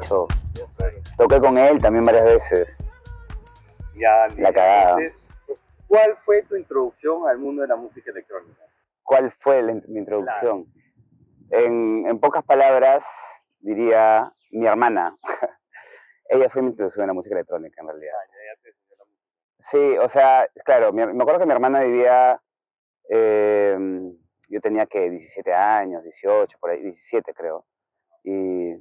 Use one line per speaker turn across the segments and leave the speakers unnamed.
hecho. Toqué con él también varias veces.
Ya,
La cagada.
entonces, ¿cuál fue tu introducción al mundo de la música electrónica?
¿Cuál fue mi introducción? En pocas palabras, diría mi hermana. Ella fue mi introducción a la música electrónica, en realidad.
Ya te enseñó la música.
Sí, o sea, claro, me acuerdo que mi hermana vivía, yo tenía que 17 años, 18, por ahí, 17 creo. Y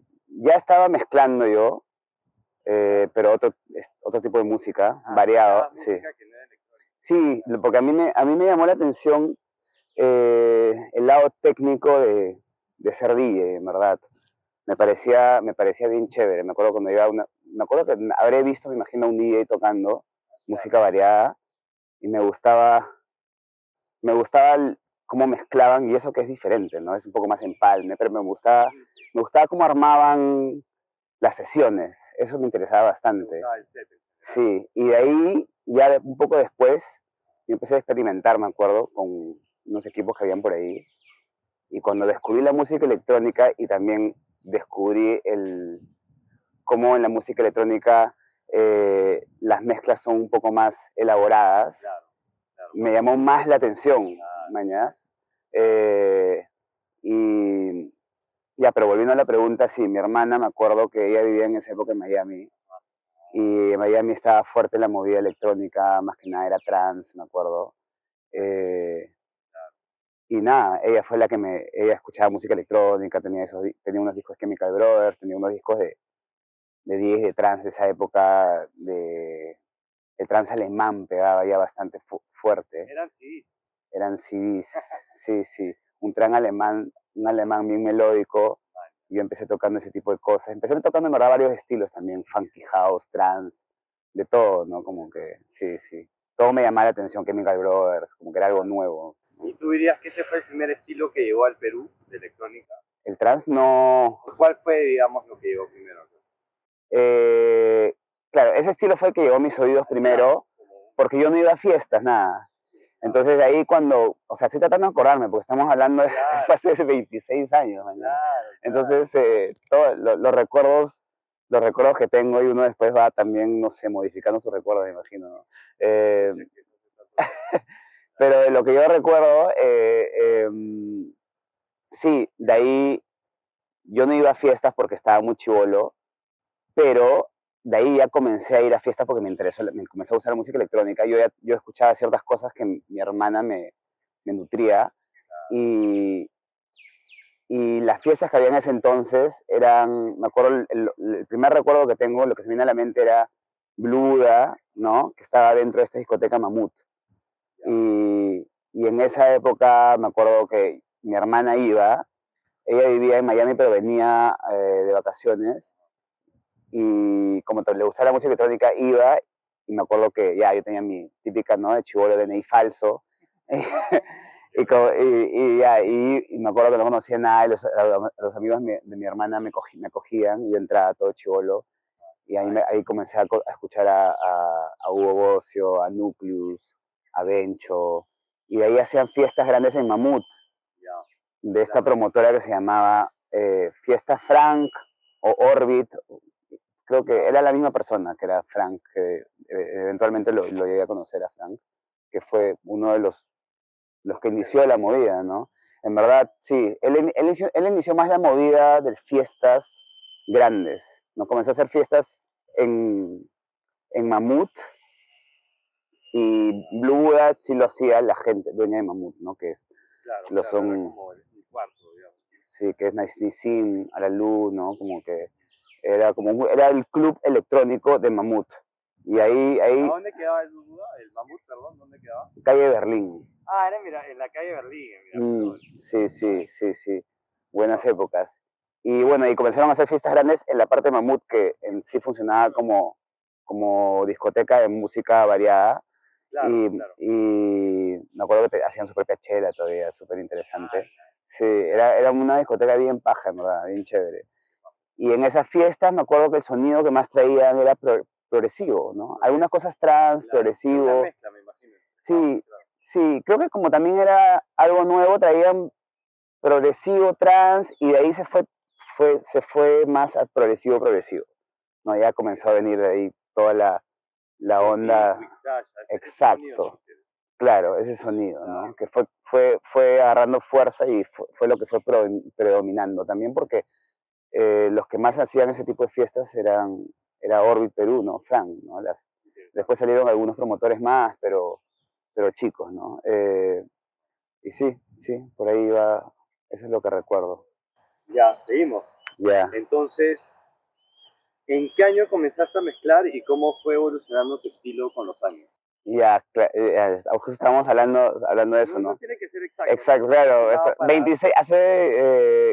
ya estaba mezclando yo, pero otro tipo de música, variado. Sí.
Música que no era electrónica.
Sí, porque a mí me llamó la atención el lado técnico de ser DJ, en verdad. Me parecía bien chévere. Me acuerdo cuando iba a me acuerdo que habré visto, me imagino, un DJ tocando música variada y me gustaba cómo mezclaban y eso que es diferente, ¿no? Es un poco más empalme, pero me gustaba cómo armaban las sesiones. Eso me interesaba bastante. Sí, y de ahí, ya un poco después, yo empecé a experimentar, me acuerdo, con unos equipos que habían por ahí. Y cuando descubrí la música electrónica y también descubrí cómo en la música electrónica las mezclas son un poco más elaboradas, me llamó más la atención, mañas. Y ya, pero volviendo a la pregunta, sí, mi hermana, me acuerdo que ella vivía en esa época en Miami. Y en Miami estaba fuerte la movida electrónica, más que nada era trance, me acuerdo. Y nada, ella fue la que ella escuchaba música electrónica, tenía unos discos de Chemical Brothers, tenía unos discos de DJs de trance de esa época, el trance alemán pegaba ya bastante fuerte.
Eran CDs.
Eran CDs, sí, sí. Un alemán bien melódico. Yo empecé tocando ese tipo de cosas. Empecé tocando en verdad varios estilos también, funky house, trance, de todo, ¿no? Como que, sí, sí. Todo me llamaba la atención, Chemical Brothers, como que era algo nuevo.
¿Y tú dirías que ese fue el primer estilo que llegó al Perú de electrónica?
El trance no...
¿Cuál fue, digamos, lo que llegó primero?
Claro, ese estilo fue el que llegó a mis oídos primero, porque yo no iba a fiestas, nada. Entonces de ahí cuando, o sea, estoy tratando de acordarme, porque estamos hablando de hace 26 años, ¿no? Entonces todos los recuerdos que tengo y uno después va también, no sé, modificando sus recuerdos, me imagino, ¿no? Pero de lo que yo recuerdo, sí, de ahí yo no iba a fiestas porque estaba muy chibolo, pero de ahí ya comencé a ir a fiestas porque me comencé a usar la música electrónica. Yo escuchaba ciertas cosas que mi hermana me nutría y las fiestas que había en ese entonces eran, me acuerdo, el primer recuerdo que tengo, lo que se me viene a la mente era Bluda, ¿no? Que estaba dentro de esta discoteca Mamut. Y en esa época me acuerdo que mi hermana ella vivía en Miami pero venía de vacaciones y como le gustaba la música electrónica iba y me acuerdo que ya yo tenía mi típica, ¿no? De chibolo DNI falso y me acuerdo que no conocía nada y los amigos de mi hermana me cogían y yo entraba todo chibolo y ahí comencé a escuchar a Hugo Bossio, a Nucleus, a Bencho y de ahí hacían fiestas grandes en Mamut de esta promotora que se llamaba Fiesta Frank o Orbit, creo que era la misma persona que era Frank, que eventualmente lo llegué a conocer a Frank, que fue uno de los que inició la movida, ¿no? En verdad, sí, él inició más la movida de fiestas grandes, ¿no? Comenzó a hacer fiestas en Mamut y Blue Buddha sí lo hacía la gente dueña de Mamut, ¿no? Que es, son,
como el cuarto, digamos.
Sí, que es Nice Nissim, Alalú, ¿no? Como que era el club electrónico de Mamut. Y ahí
¿Dónde quedaba el Buda? El Mamut, perdón, ¿dónde quedaba?
Calle Berlín.
Era mira, en la calle Berlín.
Sí, sí, sí, sí. Buenas épocas. Y bueno, y comenzaron a hacer fiestas grandes en la parte de Mamut, que en sí funcionaba como discoteca de música variada. Y me acuerdo que hacían su propia chela todavía, súper interesante. Sí, era una discoteca bien paja, en verdad, bien chévere. Y en esas fiestas me acuerdo que el sonido que más traían era progresivo, ¿no? Algunas cosas trans, progresivo.
Una mezcla, me imagino.
Sí, sí, creo que como también era algo nuevo, traían progresivo, trans, y de ahí se fue se fue más a progresivo, progresivo, ¿no? Ya comenzó a venir de ahí toda la
Con
onda,
Liquid, Sasha, ese sonido
exacto,
súper.
claro, ese sonido, ¿no?
Claro,
Que fue agarrando fuerza y fue lo que fue predominando. También porque los que más hacían ese tipo de fiestas era Orbit Perú, ¿no? Frank, ¿no?
interesante.
Después salieron algunos promotores más, pero chicos, ¿no? Y sí, sí, por ahí va, eso es lo que recuerdo.
Ya, seguimos.
Ya,
Entonces, ¿en qué año comenzaste a mezclar y cómo fue evolucionando tu estilo con los años?
ya, justo estábamos hablando de eso,
No, no
¿no?
tiene que ser exacto,
Exacto, claro,
aproximado para...
26,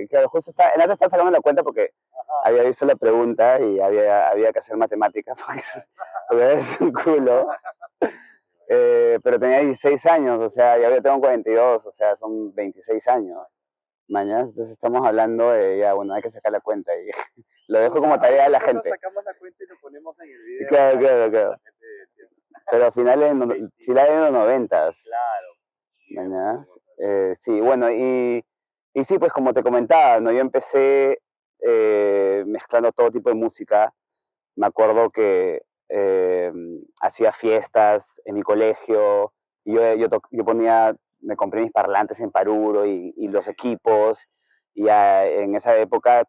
claro, justo antes estaba sacando la cuenta porque
Ajá.
había visto la pregunta y había que hacer matemáticas porque es un culo. Pero tenía 16 años, o sea, ya tengo 42, o sea, son 26 años. Mañana, entonces estamos hablando de, ya, bueno, hay que sacar la cuenta y lo dejo como tarea a la
Nosotros
gente.
sacamos la cuenta y lo ponemos en el video
Claro,
para
claro,
que
claro.
la gente entienda.
Pero al final, si la de los 90,
Claro.
mañana. Sí, bueno, y sí, pues como te comentaba, ¿no? Yo empecé mezclando todo tipo de música. Me acuerdo que hacía fiestas en mi colegio, y yo me compré mis parlantes en Paruro y los equipos, y en esa época,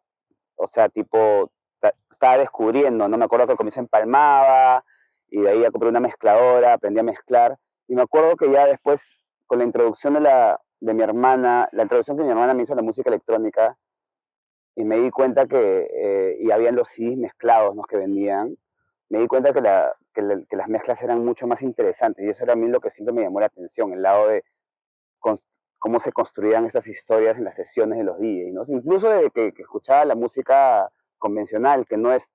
o sea, tipo, estaba descubriendo, ¿no? Me acuerdo que al comienzo empalmaba, y de ahí ya compré una mezcladora, aprendí a mezclar, y me acuerdo que ya después, con la introducción de mi hermana, la introducción que mi hermana me hizo a la música electrónica, y me di cuenta y habían los CDs mezclados, ¿no? Que vendían, me di cuenta que las mezclas eran mucho más interesantes, y eso era a mí lo que siempre me llamó la atención, el lado de cómo se construían estas historias en las sesiones de los DJs, ¿no? Incluso de que escuchaba la música convencional, que no es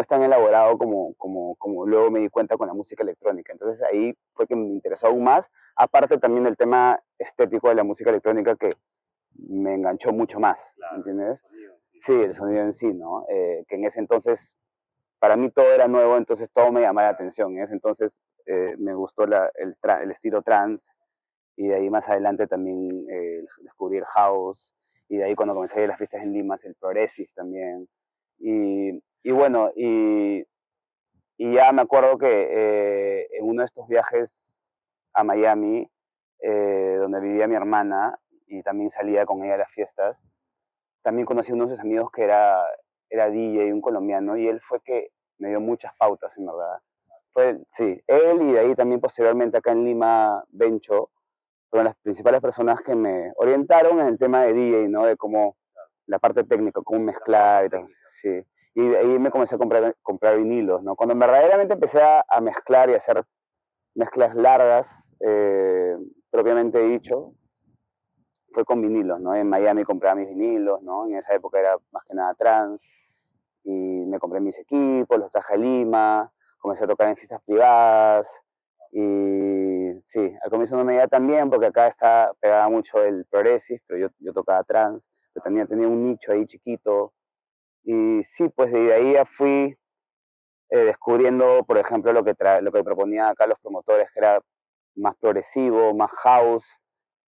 tan elaborado como luego me di cuenta con la música electrónica. Entonces ahí fue que me interesó aún más, aparte también del tema estético de la música electrónica que me enganchó mucho más,
Claro,
¿entiendes?
sonido, sí.
Sí, el sonido en sí, ¿no? Que en ese entonces, para mí todo era nuevo, entonces todo me llamaba la atención. En ese entonces me gustó el estilo trance, y de ahí más adelante también descubrí el house, y de ahí cuando comencé a ir a las fiestas en Lima, el progressive también. Y bueno, y ya me acuerdo que en uno de estos viajes a Miami, donde vivía mi hermana, y también salía con ella a las fiestas, también conocí a uno de sus amigos que era DJ, un colombiano, y él fue que me dio muchas pautas, en verdad. Sí, él, y de ahí también posteriormente acá en Lima, Bencho, fueron las principales personas que me orientaron en el tema de DJ, ¿no? De cómo, la parte técnica, cómo mezclar y tal. Sí. Y de ahí me comencé a comprar vinilos, ¿no? Cuando verdaderamente empecé a mezclar y a hacer mezclas largas, propiamente dicho, fue con vinilos, ¿no? En Miami compraba mis vinilos, ¿no? En esa época era más que nada trans, y me compré mis equipos, los traje a Lima, comencé a tocar en fiestas privadas, y sí, al comienzo no me iba tan bien porque acá pegaba mucho el progressive, pero yo tocaba trans, pero tenía un nicho ahí chiquito, y sí, pues de ahí ya fui descubriendo, por ejemplo, lo que proponían acá los promotores, que era más progresivo, más house,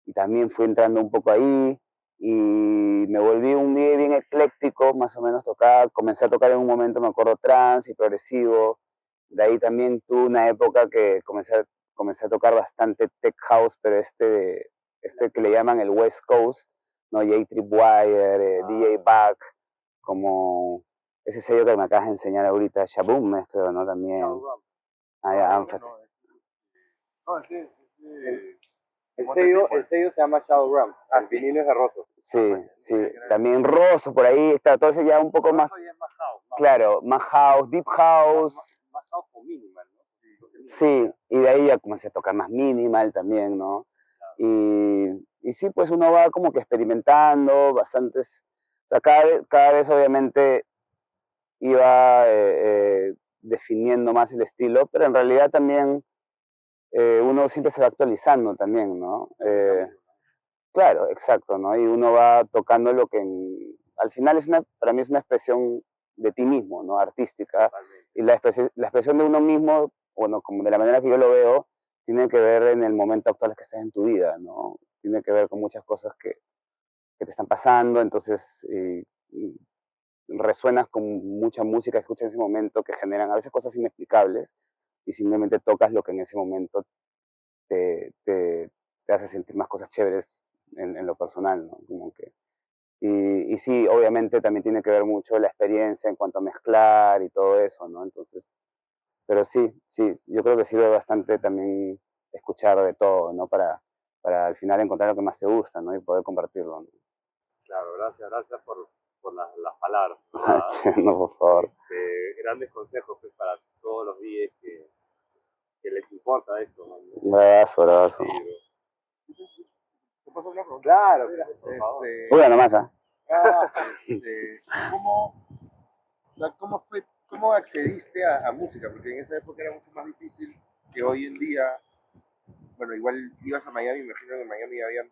y también fui entrando un poco ahí, y me volví un día bien ecléctico, más o menos comencé a tocar en un momento, me acuerdo, trance y progresivo. De ahí también tuve una época que comencé a tocar bastante tech house, pero este que le llaman el West Coast, ¿no? J-Tripwire, DJ Back, como ese sello que me acabas de enseñar ahorita, Shaboom, creo, ¿no? También. Ah, ya, Anfas.
No, el sello se llama Shadow Ram. El vinilo es de Rosso.
Sí, sí. También Rosso por ahí, está, entonces ya un poco más,
Es más house,
claro, más house, deep house.
más house o minimal, ¿no?
Sí, y de ahí ya comencé a tocar más minimal también, ¿no? Y sí, pues uno va como que experimentando bastantes, o sea, cada vez obviamente iba definiendo más el estilo, pero en realidad también uno siempre se va actualizando también, ¿no? Claro, exacto, ¿no? Y uno va tocando al final para mí es una expresión de ti mismo, ¿no? Artística. Y la expresión de uno mismo, bueno, como de la manera que yo lo veo, tiene que ver en el momento actual que estás en tu vida, ¿no? Tiene que ver con muchas cosas que te están pasando, entonces resuenas con mucha música que escuchas en ese momento que generan a veces cosas inexplicables y simplemente tocas lo que en ese momento te, te, te hace sentir más cosas chéveres en lo personal, ¿no? Como que, y sí, obviamente también tiene que ver mucho la experiencia en cuanto a mezclar y todo eso, ¿no? Entonces, pero sí, sí, yo creo que sirve bastante también escuchar de todo, ¿no? Para al final encontrar lo que más te gusta, ¿no? Y poder compartirlo, ¿no?
Claro, gracias por las palabras, ¿verdad?
No, por favor.
Grandes consejos pues, para todos los días que les importa esto, ¿no?
Bravazo, bravazo.
Sí, ¿te puedo hacer una pregunta? Claro, por favor.
Una nomás, ¿ah?
¿Cómo, o sea, cómo accediste a música? Porque en esa época era mucho más difícil que hoy en día. Bueno, igual ibas a Miami, me imagino que en Miami había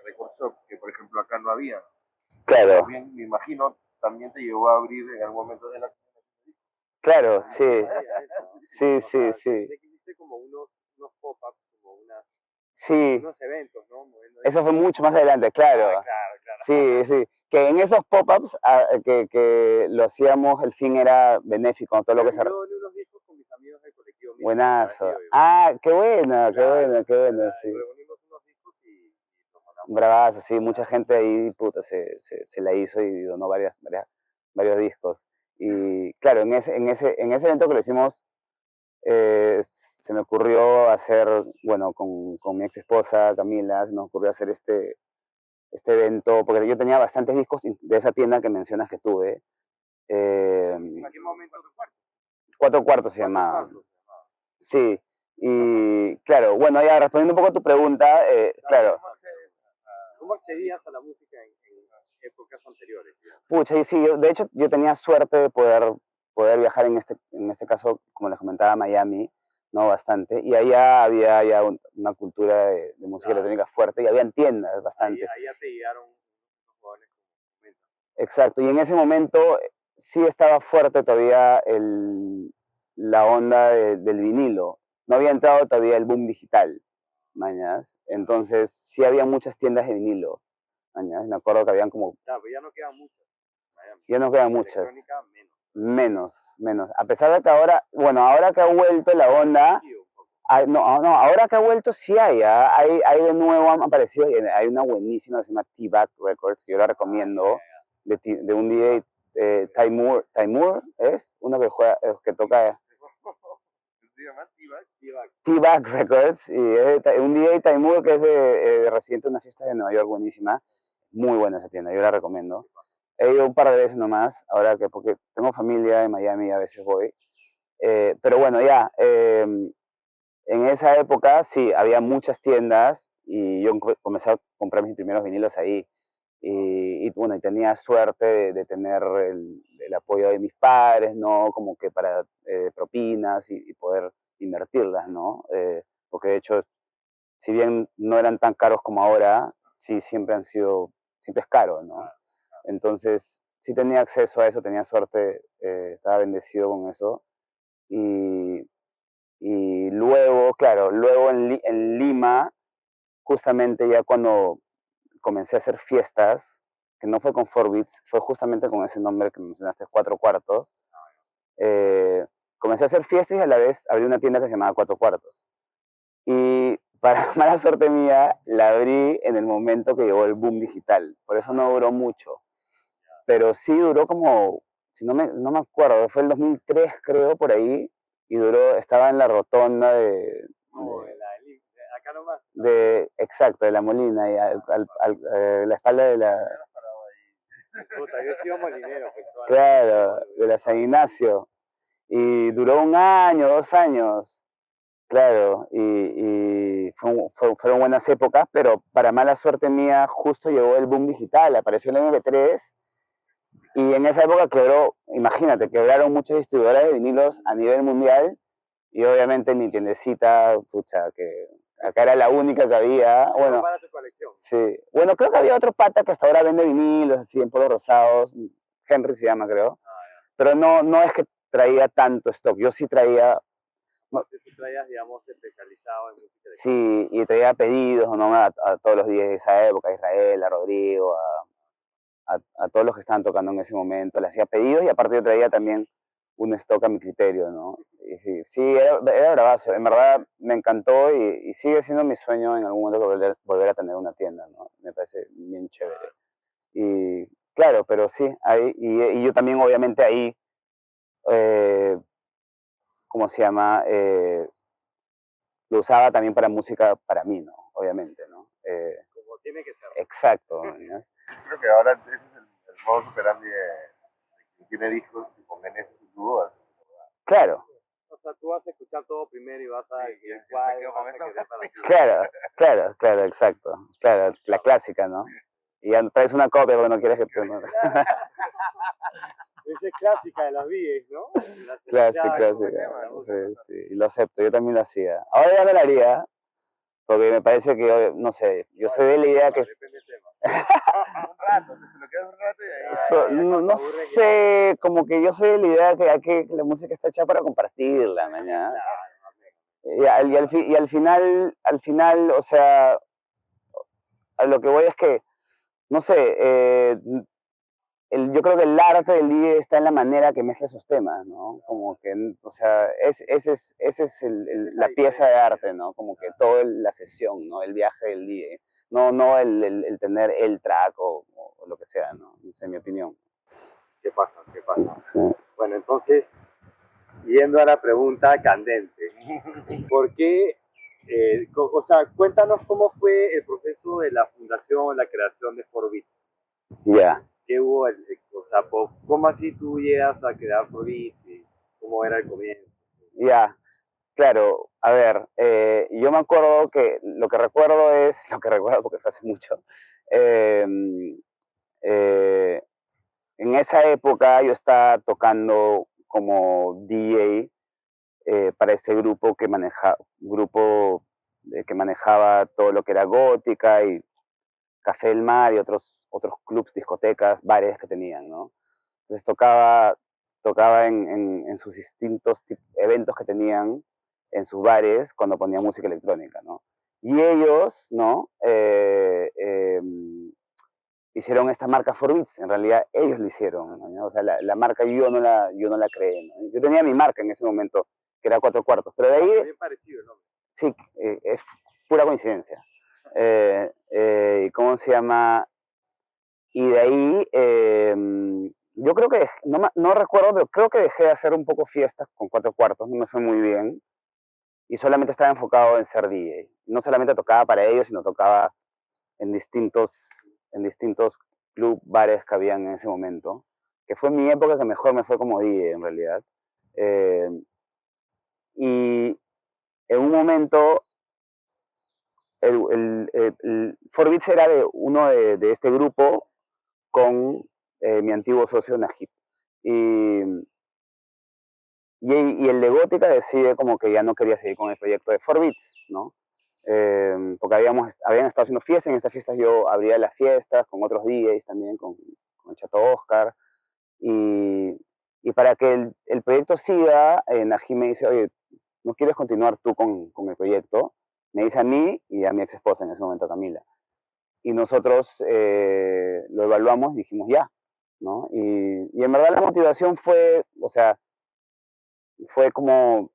record shops que por ejemplo acá no había.
Claro,
También me imagino también te llegó a abrir en algún momento de la...
claro, sí, sí,
O
sí,
sea,
sí,
sé que hiciste como unos pop-ups, como
sí.
unos eventos, ¿no? Moviendo
Eso fue
discos.
mucho más adelante, claro.
Claro.
Sí, sí. Que en esos pop-ups que lo hacíamos, el fin era benéfico, todo lo que se...
Yo doné unos discos con mis amigos del colectivo Mística, cada vez que
Buenazo.
yo iba.
Ah, qué bueno, qué
Claro,
bueno, qué bueno, sí.
reunimos unos discos y los mandamos.
Bravazo, sí, mucha gente ahí, puta, se la hizo y donó varios discos. Y claro, en ese evento que lo hicimos, se me ocurrió hacer, bueno, con mi ex esposa Camila, se nos ocurrió hacer este evento, porque yo tenía bastantes discos de esa tienda que mencionas que tuve.
¿En qué momento?
Cuatro Cuartos se llamaba. Sí, y claro, bueno, ya respondiendo un poco a tu pregunta, claro,
¿Cómo accedías a la música en épocas anteriores?
pucha, y sí, de hecho yo tenía suerte de poder viajar en este caso, como les comentaba, a Miami, ¿no? Bastante, y allá había ya una cultura de música
Claro.
electrónica fuerte y habían tiendas
Ahí,
bastante.
ahí ya te llegaron unos jóvenes como comentas.
Exacto, y en ese momento sí estaba fuerte todavía la onda del vinilo. No había entrado todavía el boom digital, mañas. Entonces sí había muchas tiendas de vinilo, mañas. Me acuerdo que habían como,
Claro, pero ya no quedan muchas. Miami.
ya no quedan
Y
muchas,
electrónica menos.
menos. A pesar de que ahora, bueno, ahora que ha vuelto la onda,
Sí, un poco.
no, ahora que ha vuelto sí hay de nuevo, han aparecido, hay una buenísima que se llama T-Back Records, que yo la recomiendo, de un DJ, Taimur es, uno que toca
¿Se llama T-Back?
T-Back Records, y es un DJ Taimur que es residente de una fiesta de Nueva York buenísima, muy buena esa tienda, yo la recomiendo. He ido un par de veces nomás, ahora que, porque tengo familia en Miami y a veces voy, pero bueno, ya, en esa época sí, había muchas tiendas y yo comencé a comprar mis primeros vinilos ahí. Y bueno, y tenía suerte de tener el apoyo de mis padres, ¿no? Como que para propinas y poder invertirlas, ¿no? Porque de hecho, si bien no eran tan caros como ahora, sí siempre es caro, ¿no? Entonces, sí tenía acceso a eso, tenía suerte, estaba bendecido con eso. Y, y luego, claro, luego en Lima, justamente ya cuando comencé a hacer fiestas, que no fue con 4Beats, fue justamente con ese nombre que mencionaste, Cuatro Cuartos. Comencé a hacer fiestas y a la vez abrí una tienda que se llamaba Cuatro Cuartos. Y para mala suerte mía, la abrí en el momento que llegó el boom digital. Por eso no duró mucho. Pero sí duró como, si no me acuerdo, fue el 2003 creo, por ahí. Y estaba en la rotonda
Acá nomás.
exacto, de la Molina, y la espalda de la,
Puta, yo he sido molinero. Pues,
claro, de la San Ignacio. Y duró 1 año, 2 años, claro, y fueron buenas épocas, pero para mala suerte mía, justo llegó el boom digital, apareció el MP3, y en esa época imagínate, quebraron muchas distribuidoras de vinilos a nivel mundial, y obviamente mi tiendecita, pucha, que acá era la única que había, bueno,
para tu colección.
sí, bueno, creo que había otro pata que hasta ahora vende vinilos, así en polos rosados, Henry se llama, creo, pero no es que traía tanto stock, yo sí traía.
No, tú traías, digamos, especializado en música.
Sí, y traía pedidos, ¿no? A todos los días de esa época, a Israel, a Rodrigo, a todos los que estaban tocando en ese momento, le hacía pedidos y aparte yo traía también un stock a mi criterio, ¿no? Y sí, sí era bravazo, en verdad me encantó y sigue siendo mi sueño en algún momento volver a tener una tienda, ¿no? Me parece bien chévere. Y claro, pero sí, ahí, y yo también obviamente ahí, eh, ¿cómo se llama? Lo usaba también para música para mí, ¿no? Obviamente, ¿no?
Como tiene que ser.
Exacto, ¿no?
Creo que ahora ese es el modo superandi de quien tiene discos y pongan ese sus dudas.
Claro,
O sea, tú vas a escuchar todo primero y vas a
Sí,
decidir
yo
cuál
me quedo
vas
con
a
eso.
querer para ti.
claro, exacto. Claro, la clásica, ¿no? Y ya traes una copia porque no quieres que te...
Esa es clásica de las VJs, ¿no? La
Clásica,
selección,
clásica.
la música.
Sí, sí, y lo acepto, yo también lo hacía. Ahora ya no lo haría, porque me parece que, no sé, yo soy de la idea que...
Depende del tema.
Un rato, te lo quedas un rato y ahí.
No sé, como que yo soy de la idea que la música está hecha para compartirla, mañana. Y al final, o sea, a lo que voy es que, no sé, yo creo que el arte del DJ está en la manera que mezcla esos temas, ¿no? Como que, o sea, ese es la pieza de arte, ¿no? Como que toda la sesión, ¿no? El viaje del DJ. No el tener el track o lo que sea, ¿no? Esa es mi opinión.
¿Qué pasa? ¿Qué pasa?
Sí.
Bueno, entonces, yendo a la pregunta candente, ¿por qué? O sea, cuéntanos cómo fue el proceso de la fundación, la creación de 4Beats.
Ya.
¿Qué hubo? O sea, ¿cómo así tú llegas a crear 4Beats y cómo era el comienzo?
Ya, claro. A ver, yo me acuerdo que lo que recuerdo es, lo que recuerdo porque fue hace mucho, eh, eh, en esa época yo estaba tocando como DJ para este grupo que manejaba todo lo que era gótica y Café del Mar y otros clubs, discotecas, bares que tenían, ¿no? Entonces tocaba en sus distintos eventos que tenían en sus bares cuando ponía música electrónica, ¿no? Y ellos, ¿no? Hicieron esta marca 4Beats, en realidad ellos lo hicieron, ¿no? O sea, la marca yo no la creé, ¿no? Yo tenía mi marca en ese momento, que era Cuatro Cuartos, pero de ahí,
Bien parecido, ¿no?
sí, es pura coincidencia. ¿Cómo se llama? Y de ahí, yo creo que, no recuerdo, pero creo que dejé de hacer un poco fiestas con Cuatro Cuartos, no me fue muy bien, y solamente estaba enfocado en ser DJ. No solamente tocaba para ellos, sino tocaba en distintos club, bares que habían en ese momento, que fue mi época que mejor me fue como DJ en realidad. Eh, y en un momento, el 4Beats era de uno de este grupo con mi antiguo socio Najib. Y, y el de Gótica decide como que ya no quería seguir con el proyecto de 4Beats, ¿no? Porque habían estado haciendo fiestas, en estas fiestas yo abría las fiestas con otros DJs también, con el Chato Oscar, y, y para que el proyecto siga, Najim me dice, oye, ¿no quieres continuar tú con el proyecto? Me dice a mí y a mi ex esposa en ese momento, Camila. Y nosotros lo evaluamos y dijimos ya, ¿no? Y en verdad la motivación fue, o sea, fue como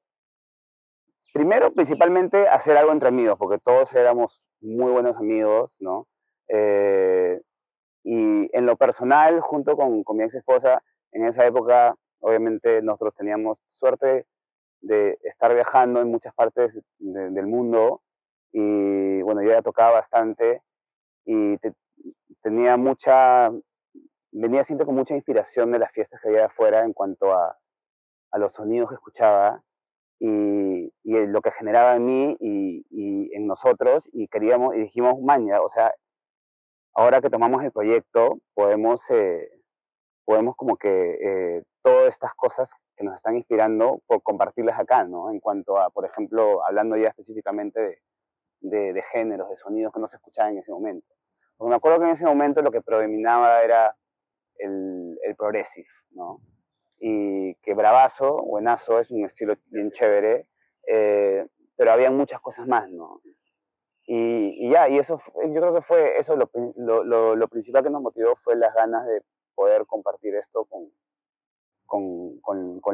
primero, principalmente, hacer algo entre amigos, porque todos éramos muy buenos amigos, ¿no? Eh, y en lo personal, junto con mi ex esposa, en esa época, obviamente, nosotros teníamos suerte de estar viajando en muchas partes del mundo. Y bueno, yo ya tocaba bastante y tenía venía siempre con mucha inspiración de las fiestas que había afuera en cuanto a los sonidos que escuchaba y lo que generaba en mí y en nosotros y queríamos y dijimos, maña, o sea, ahora que tomamos el proyecto podemos como que todas estas cosas que nos están inspirando por compartirlas acá, ¿no? En cuanto a, por ejemplo, hablando ya específicamente de géneros, de sonidos que no se escuchaban en ese momento. Porque me acuerdo que en ese momento lo que predominaba era el progressive, ¿no? Y que bravazo, buenazo, es un estilo bien chévere, pero había muchas cosas más, ¿no? y eso, yo creo que fue eso, lo principal que nos motivó fue las ganas de poder compartir esto con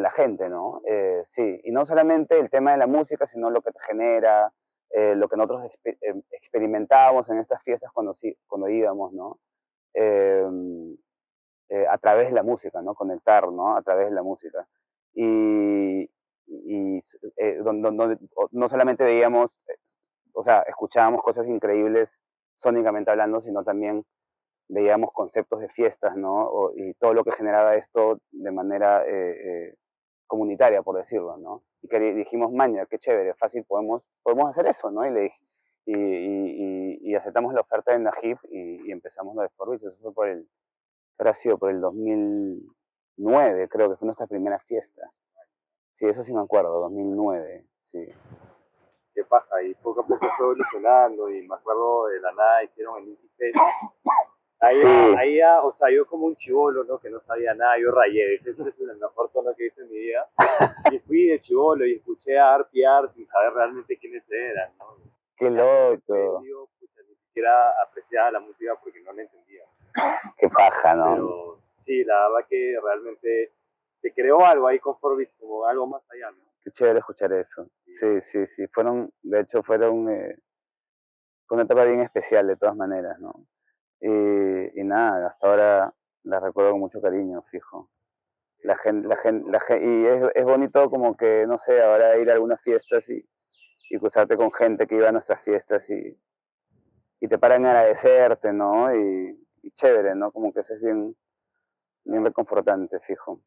la gente, ¿no? Sí, y no solamente el tema de la música, sino lo que te genera, lo que nosotros experimentábamos en estas fiestas cuando íbamos, ¿no? Eh, a través de la música, ¿no? Conectar, ¿no? A través de la música. Donde no solamente veíamos, o sea, escuchábamos cosas increíbles sónicamente hablando, sino también veíamos conceptos de fiestas, ¿no? Y todo lo que generaba esto de manera comunitaria, por decirlo, ¿no? Y que dijimos, maña, qué chévere, fácil, podemos hacer eso, ¿no? Y aceptamos la oferta de Najib y empezamos lo de Forbits. Eso fue habrá sido por el 2009, creo que fue nuestra primera fiesta. Sí, eso sí me acuerdo, 2009, sí.
Qué paja, y poco a poco fue evolucionando, y me acuerdo de la nada hicieron el Inti Fest. Ahí ya, o sea, yo como un chibolo, ¿no? Que no sabía nada, yo rayé, dije, este es el mejor tono que he visto en mi vida. Y fui de chibolo y escuché a RPR sin saber realmente quiénes eran, ¿no?
Qué loco.
Yo, pucha, ni siquiera apreciaba la música porque no la entendía.
Qué paja, ¿no?
Pero sí, la verdad que realmente se creó algo ahí con Forbits, como algo más allá, ¿no?
Qué chévere escuchar eso. Sí. De hecho, fue una etapa bien especial de todas maneras, ¿no? Y nada, hasta ahora la recuerdo con mucho cariño, fijo. Y es bonito como que, no sé, ahora ir a algunas fiestas y cruzarte con gente que iba a nuestras fiestas y te paran a agradecerte, ¿no? Y chévere, ¿no? Como que eso es bien reconfortante, fijo.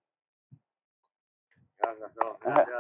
Gracias, no, gracias.